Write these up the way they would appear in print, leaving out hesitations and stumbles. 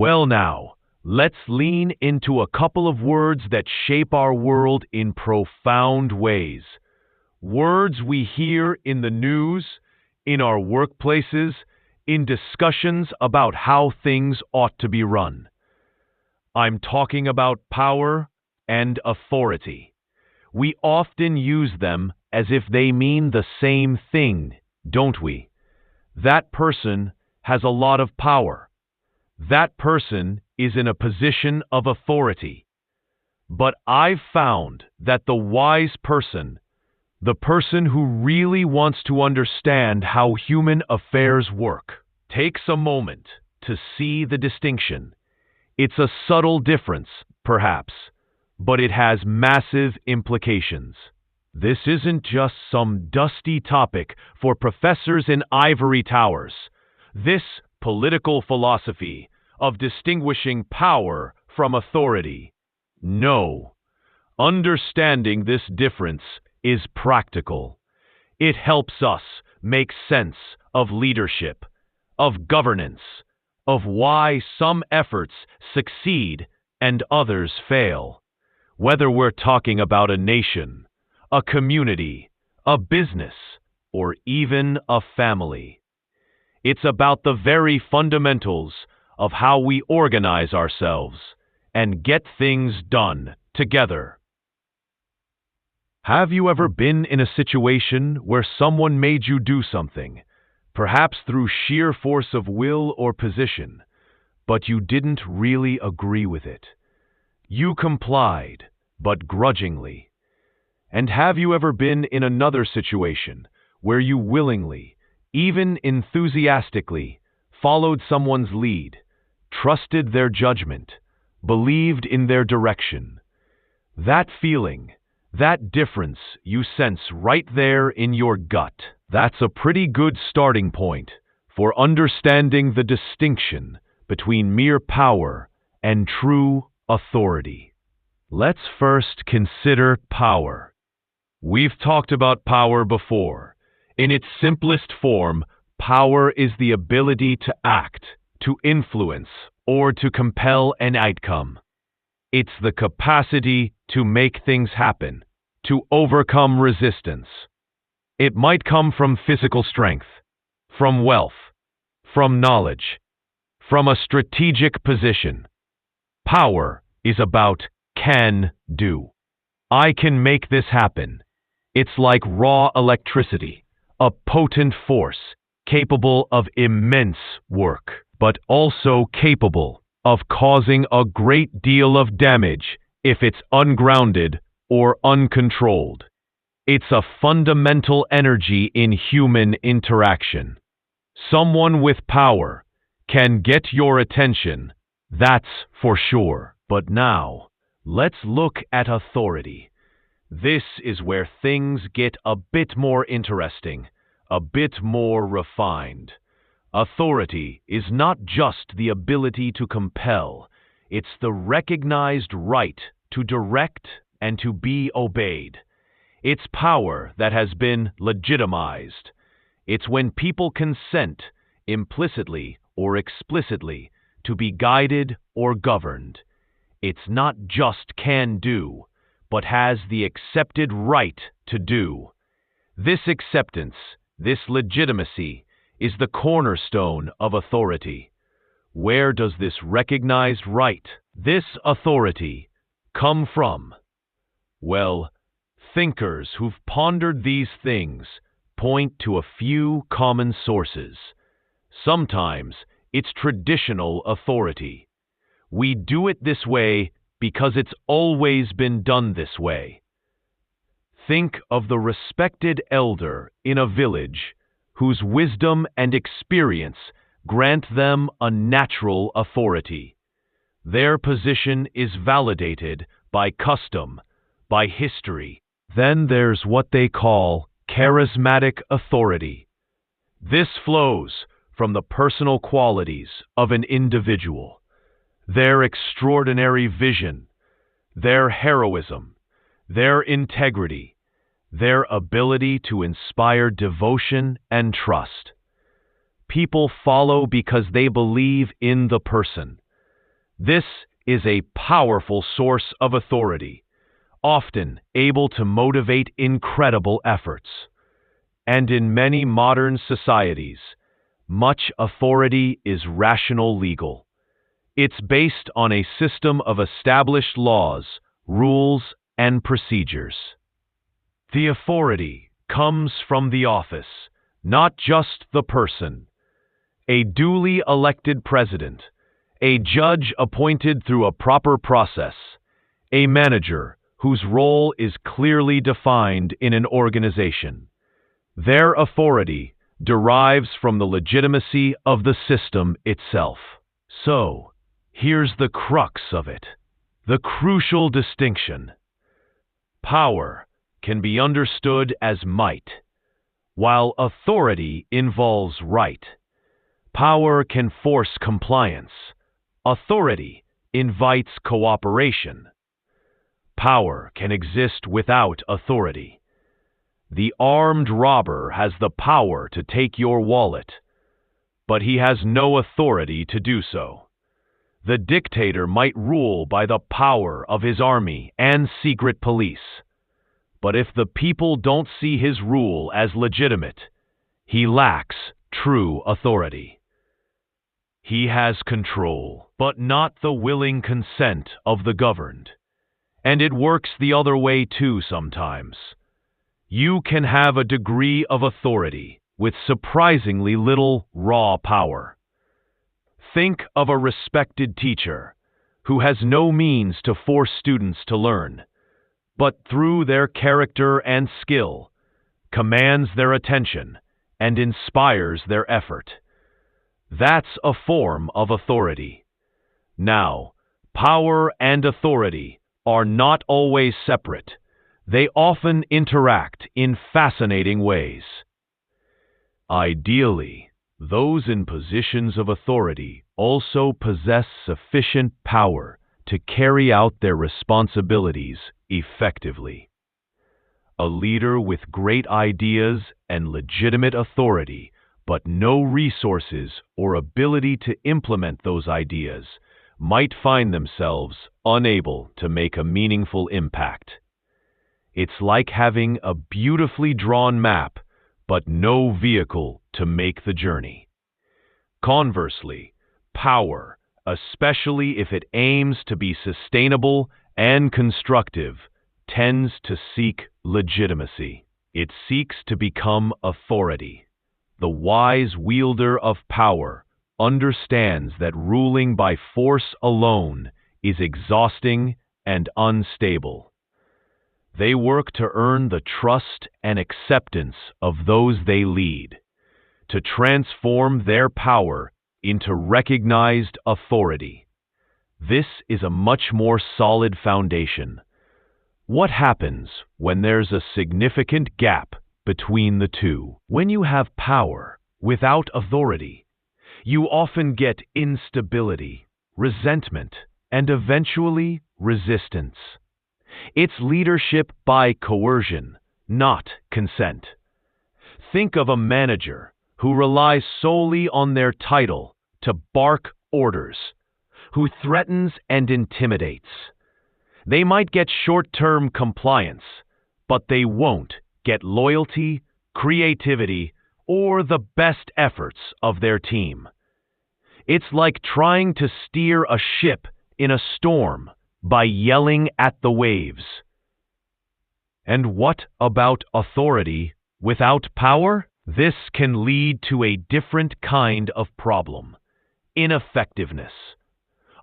Well now, let's lean into a couple of words that shape our world in profound ways. Words we hear in the news, in our workplaces, in discussions about how things ought to be run. I'm talking about power and authority. We often use them as if they mean the same thing, don't we? That person has a lot of power. That person is in a position of authority. But I've found that the wise person, the person who really wants to understand how human affairs work, takes a moment to see the distinction. It's a subtle difference, perhaps, but it has massive implications. This isn't just some dusty topic for professors in ivory towers. This political philosophy of distinguishing power from authority. No. Understanding this difference is practical. It helps us make sense of leadership, of governance, of why some efforts succeed and others fail. Whether we're talking about a nation, a community, a business, or even a family. It's about the very fundamentals of how we organize ourselves and get things done together. Have you ever been in a situation where someone made you do something, perhaps through sheer force of will or position, but you didn't really agree with it? You complied, but grudgingly. And have you ever been in another situation where you willingly, even enthusiastically, followed someone's lead, trusted their judgment, believed in their direction? That feeling, that difference you sense right there in your gut, that's a pretty good starting point for understanding the distinction between mere power and true authority. Let's first consider power. We've talked about power before. In its simplest form, power is the ability to act, to influence, or to compel an outcome. It's the capacity to make things happen, to overcome resistance. It might come from physical strength, from wealth, from knowledge, from a strategic position. Power is about can do. I can make this happen. It's like raw electricity, a potent force capable of immense work, but also capable of causing a great deal of damage if it's ungrounded or uncontrolled. It's a fundamental energy in human interaction. Someone with power can get your attention, that's for sure. But now, let's look at authority. This is where things get a bit more interesting, a bit more refined. Authority is not just the ability to compel, it's the recognized right to direct and to be obeyed. It's power that has been legitimized. It's when people consent, implicitly or explicitly, to be guided or governed. It's not just can do, but has the accepted right to do. This acceptance, this legitimacy, is the cornerstone of authority. Where does this recognized right, this authority, come from? Well, thinkers who've pondered these things point to a few common sources. Sometimes it's traditional authority. We do it this way because it's always been done this way. Think of the respected elder in a village whose wisdom and experience grant them a natural authority. Their position is validated by custom, by history. Then there's what they call charismatic authority. This flows from the personal qualities of an individual, their extraordinary vision, their heroism, their integrity, their ability to inspire devotion and trust. People follow because they believe in the person. This is a powerful source of authority, often able to motivate incredible efforts. And in many modern societies, much authority is rational legal. It's based on a system of established laws, rules, and procedures. The authority comes from the office, not just the person. A duly elected president, a judge appointed through a proper process, a manager whose role is clearly defined in an organization. Their authority derives from the legitimacy of the system itself. So, here's the crux of it, the crucial distinction. Power can be understood as might, while authority involves right. Power can force compliance. Authority invites cooperation. Power can exist without authority. The armed robber has the power to take your wallet, but he has no authority to do so. The dictator might rule by the power of his army and secret police, but if the people don't see his rule as legitimate, he lacks true authority. He has control, but not the willing consent of the governed. And it works the other way too sometimes. You can have a degree of authority with surprisingly little raw power. Think of a respected teacher who has no means to force students to learn, but through their character and skill, commands their attention and inspires their effort. That's a form of authority. Now, power and authority are not always separate. They often interact in fascinating ways. Ideally, those in positions of authority also possess sufficient power to carry out their responsibilities effectively. A leader with great ideas and legitimate authority, but no resources or ability to implement those ideas, might find themselves unable to make a meaningful impact. It's like having a beautifully drawn map, but no vehicle to make the journey. Conversely, power, especially if it aims to be sustainable and constructive, tends to seek legitimacy. It seeks to become authority. The wise wielder of power understands that ruling by force alone is exhausting and unstable. They work to earn the trust and acceptance of those they lead, to transform their power into recognized authority. This is a much more solid foundation. What happens when there's a significant gap between the two? When you have power without authority, you often get instability, resentment, and eventually resistance. It's leadership by coercion, not consent. Think of a manager who relies solely on their title to bark orders, who threatens and intimidates. They might get short-term compliance, but they won't get loyalty, creativity, or the best efforts of their team. It's like trying to steer a ship in a storm by yelling at the waves. And what about authority without power? This can lead to a different kind of problem: ineffectiveness.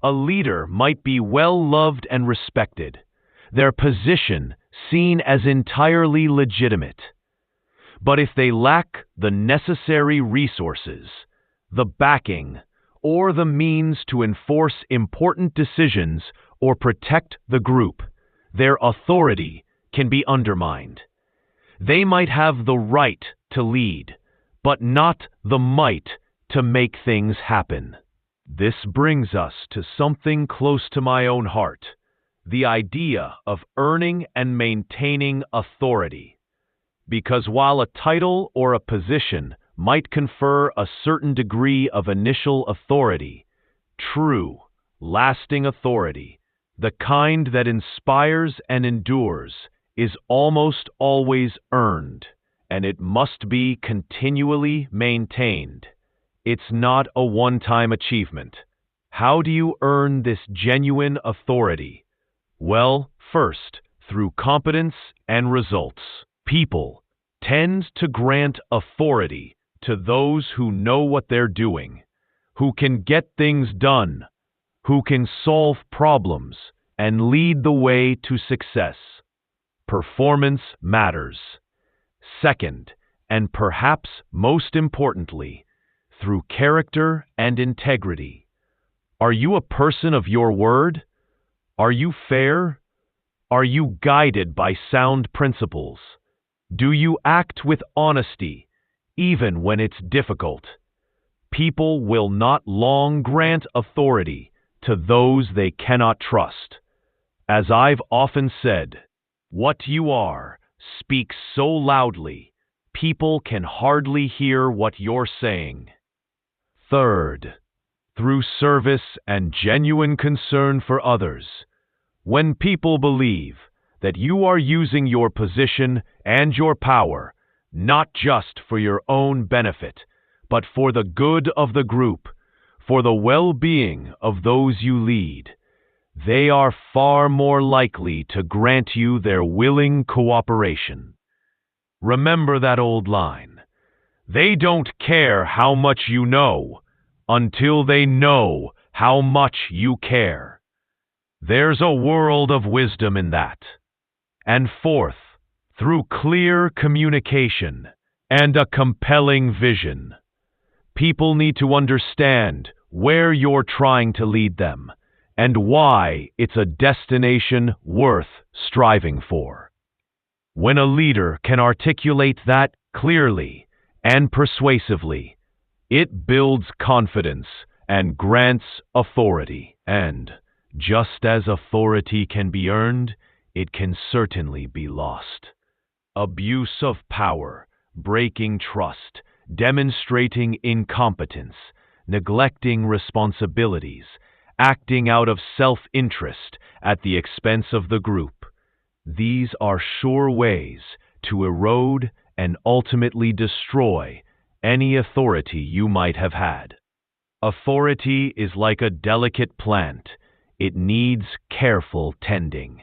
A leader might be well loved and respected, their position seen as entirely legitimate. But if they lack the necessary resources, the backing, or the means to enforce important decisions or protect the group, their authority can be undermined. They might have the right to lead, but not the might to make things happen. This brings us to something close to my own heart: the idea of earning and maintaining authority. Because while a title or a position might confer a certain degree of initial authority, true Lasting authority, the kind that inspires and endures, is almost always earned, and it must be continually maintained. It's not a one-time achievement. How do you earn this genuine authority? Well, first, through competence and results. People tend to grant authority to those who know what they're doing, who can get things done, who can solve problems, and lead the way to success. Performance matters. Second, and perhaps most importantly, through character and integrity. Are you a person of your word? Are you fair? Are you guided by sound principles? Do you act with honesty, even when it's difficult? People will not long grant authority to those they cannot trust. As I've often said, what you are speaks so loudly, people can hardly hear what you're saying. Third, through service and genuine concern for others. When people believe that you are using your position and your power not just for your own benefit, but for the good of the group, for the well-being of those you lead, they are far more likely to grant you their willing cooperation. Remember that old line. They don't care how much you know until they know how much you care. There's a world of wisdom in that. And fourth, through clear communication and a compelling vision. People need to understand where you're trying to lead them and why it's a destination worth striving for. When a leader can articulate that clearly and persuasively, it builds confidence and grants authority. And just as authority can be earned, it can certainly be lost. Abuse of power, breaking trust, demonstrating incompetence, neglecting responsibilities, acting out of self-interest at the expense of the group. These are sure ways to erode and ultimately destroy any authority you might have had. Authority is like a delicate plant. It needs careful tending.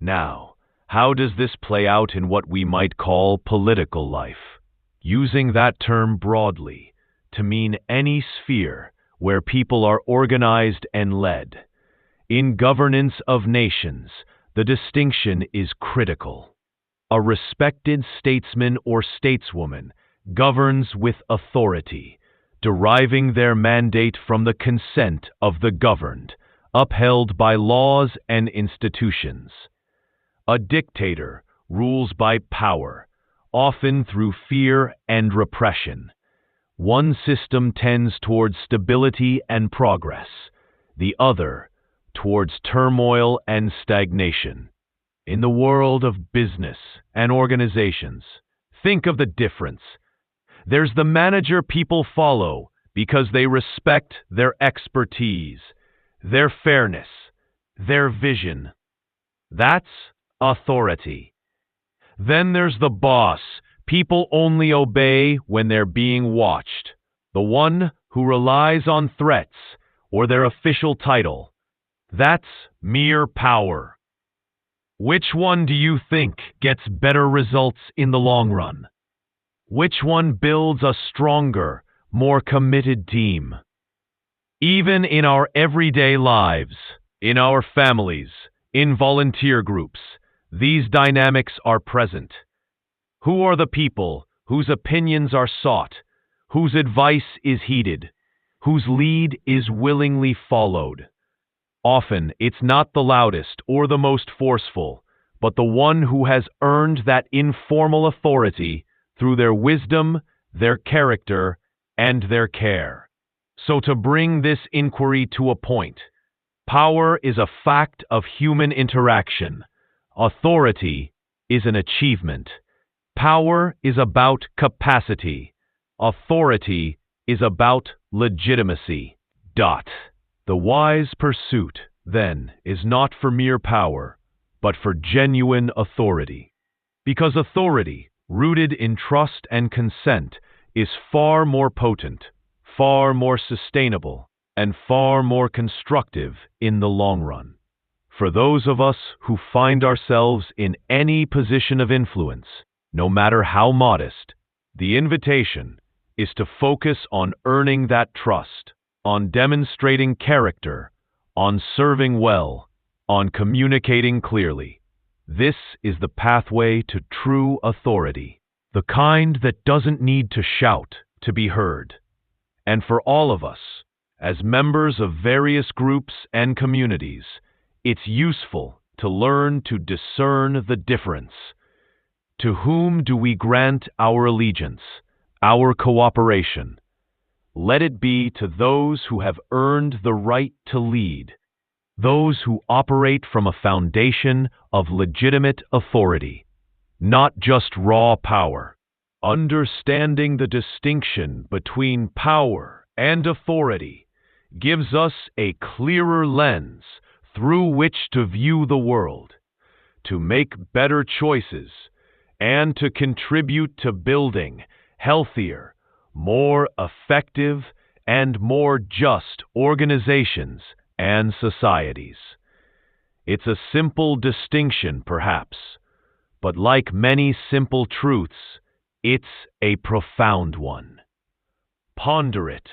Now, how does this play out in what we might call political life? Using that term broadly to mean any sphere where people are organized and led. In governance of nations, the distinction is critical. A respected statesman or stateswoman governs with authority, deriving their mandate from the consent of the governed, upheld by laws and institutions. A dictator rules by power, often through fear and repression. One system tends towards stability and progress, the other towards turmoil and stagnation. In the world of business and organizations, think of the difference. There's the manager people follow because they respect their expertise, their fairness, their vision. That's authority. Then there's the boss. People only obey when they're being watched. The one who relies on threats or their official title. That's mere power. Which one do you think gets better results in the long run? Which one builds a stronger, more committed team? Even in our everyday lives, in our families, in volunteer groups, these dynamics are present. Who are the people whose opinions are sought, whose advice is heeded, whose lead is willingly followed? Often it's not the loudest or the most forceful, but the one who has earned that informal authority through their wisdom, their character, and their care. So to bring this inquiry to a point, power is a fact of human interaction. Authority is an achievement. Power is about capacity. Authority is about legitimacy. The wise pursuit, then, is not for mere power, but for genuine authority. Because authority, rooted in trust and consent, is far more potent, far more sustainable, and far more constructive in the long run. For those of us who find ourselves in any position of influence, no matter how modest, the invitation is to focus on earning that trust, on demonstrating character, on serving well, on communicating clearly. This is the pathway to true authority, the kind that doesn't need to shout to be heard. And for all of us, as members of various groups and communities, it's useful to learn to discern the difference. To whom do we grant our allegiance, our cooperation? Let it be to those who have earned the right to lead, those who operate from a foundation of legitimate authority, not just raw power. Understanding the distinction between power and authority gives us a clearer lens through which to view the world, to make better choices, and to contribute to building healthier, more effective, and more just organizations and societies. It's a simple distinction, perhaps, but like many simple truths, it's a profound one. Ponder it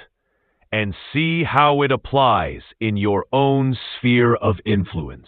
and see how it applies in your own sphere of influence.